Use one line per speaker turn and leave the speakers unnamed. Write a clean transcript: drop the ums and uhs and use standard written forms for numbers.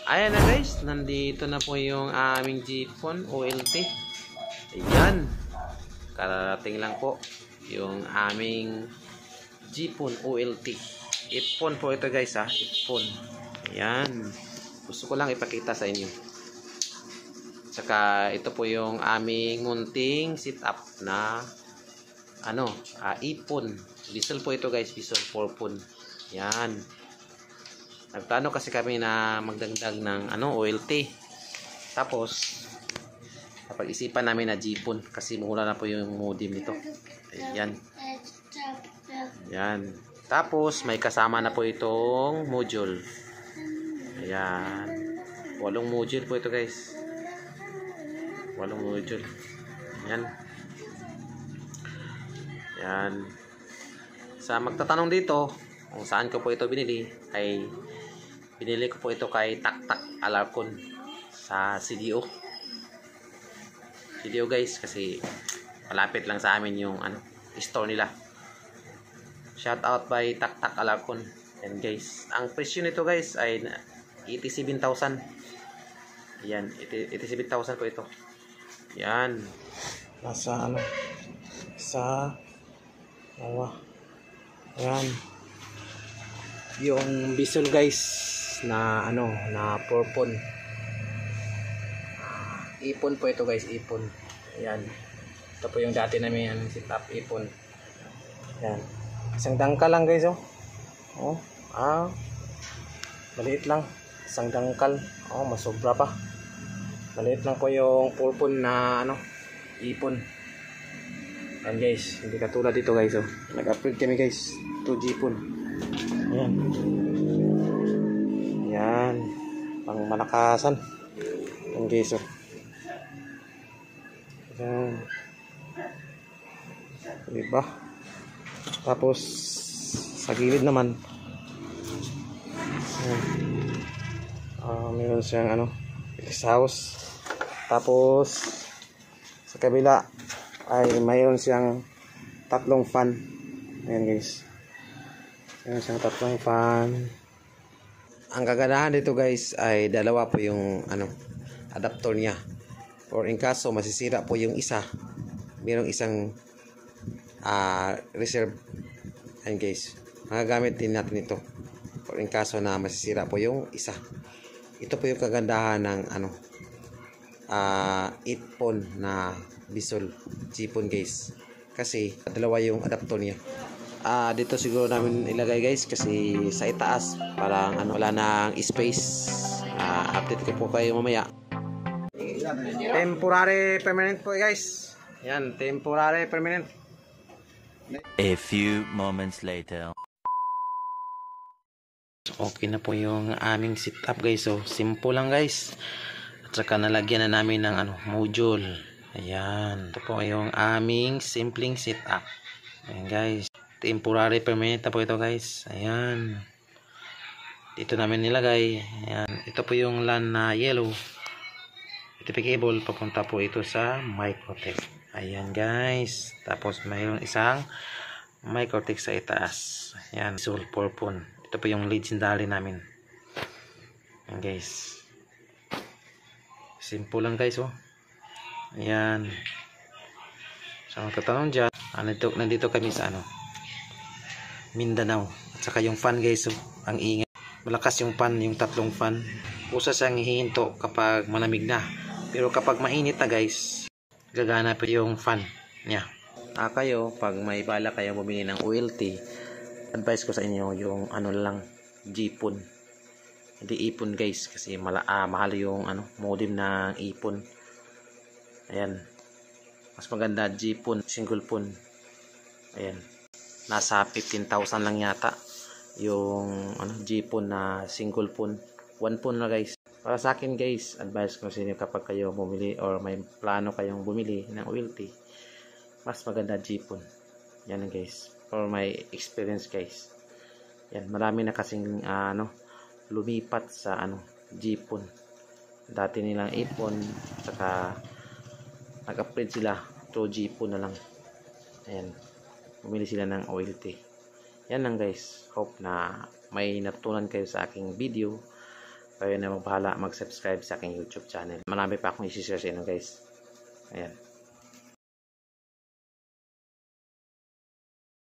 Ayan na guys, nandito na po yung aming Jeepon OLT. Ayan, kararating lang po yung aming Jeepon OLT. Ipon po ito guys ha, ipon. Ayan, gusto ko lang ipakita sa inyo. Saka ito po yung aming munting sit up na ipon. Diesel po ito guys, diesel 4 pon. Yan. Nagplano kasi kami na magdagdag ng OLT. Tapos napag-isipan namin na Jeepon kasi mura na po yung modem nito. Ayan. Ayan. Tapos may kasama na po itong module. Ayan. 8 module po ito guys. 8 module. Ayan. Ayan. Sa magtatanong dito kung saan ko po ito binili, ay binili ko po ito kay Tak-Tak Alarcon sa CDO. CDO guys, kasi malapit lang sa amin yung store nila. Shout out by Tak-Tak Alarcon. And guys, ang presyo nito guys ay 87,000. Ayan, 87,000 po ito. Yan. Nasa sa ayan. Yung bisol guys na na purpon. Ipon po ito guys, ipon. Ayan. Ito po yung dati namin sit up ipon. Ayan. Isang dangkal lang guys oh. Maliit lang. Isang dangkal. Oh, masobra pa. Maliit lang po yung purpon na ipon. Ayan guys, hindi katulad dito guys Nag-upgrade kami guys to Jeepon. Ayan. Ayan. Pang malakasan. Ayan guys Ayan. Diba? Tapos sa gilid naman meron siyang house. Tapos sa kabila ay mayroon siyang 3 fan. Ayan guys. Mayroon siyang 3 fan. Ang kagandahan dito guys ay dalawa po yung adapter niya. Or in kaso masisira po yung isa, mayroong isang reserve. Ayan guys. Magagamit din natin ito. Or in kaso na masisira po yung isa. Ito po yung kagandahan ng ipon na bisol Jeepon guys, kasi dalawa yung adapter niya. Dito siguro namin ilagay guys kasi sa itaas parang wala nang space. Update ko po kayo mamaya. Temporary permanent po guys. Yan, temporary permanent.
A few moments later.
Okay na po yung aming setup guys. So simple lang guys. At saka nalagyan na namin ng module. Ayan. Ito po yung aming simpleng setup. Ayan guys. Temporary permanent na po ito guys. Ayan. Dito namin nilagay. Ayan. Ito po yung LAN na yellow. Ito po cable. Papunta po ito sa Microtech. Ayan guys. Tapos mayroon isang Microtech sa itaas. Ayan. Sol purpon. Ito po yung legendary namin. Ayan guys. Simple lang guys Ayan. So magtatanong dyan, nandito kami sa Mindanao. At saka yung fan guys ang ingay. Malakas yung fan, yung 3 fan. Usa siyang hihinto kapag malamig na. Pero kapag mainit na guys, gagana pa yung fan niya. Kayo, pag may bala kayo bumili ng OLT, advice ko sa inyo yung lang, Jeepon. Hindi ipon guys kasi mahal yung modem ng ipon. Ayan. Mas maganda Jeepon, single pon. Ayan. Nasa 15,000 lang yata yung Jeepon na single pon. 1 pon na guys. Para sa akin guys, advice ko sa inyo kapag kayo bumili or may plano kayong bumili ng OLT, mas maganda Jeepon. Yan guys. For my experience guys. Yan, marami na kasing lumipat sa Jeepon. Dati nilang ipon, saka nag-upgrade sila to Jeepon na lang. Ayan. Bumili sila ng OLT. Yan lang guys. Hope na may natutunan kayo sa aking video. Kayo na magbahala mag-subscribe sa aking YouTube channel. Marami pa akong isi-share sa inyo guys. Ayan.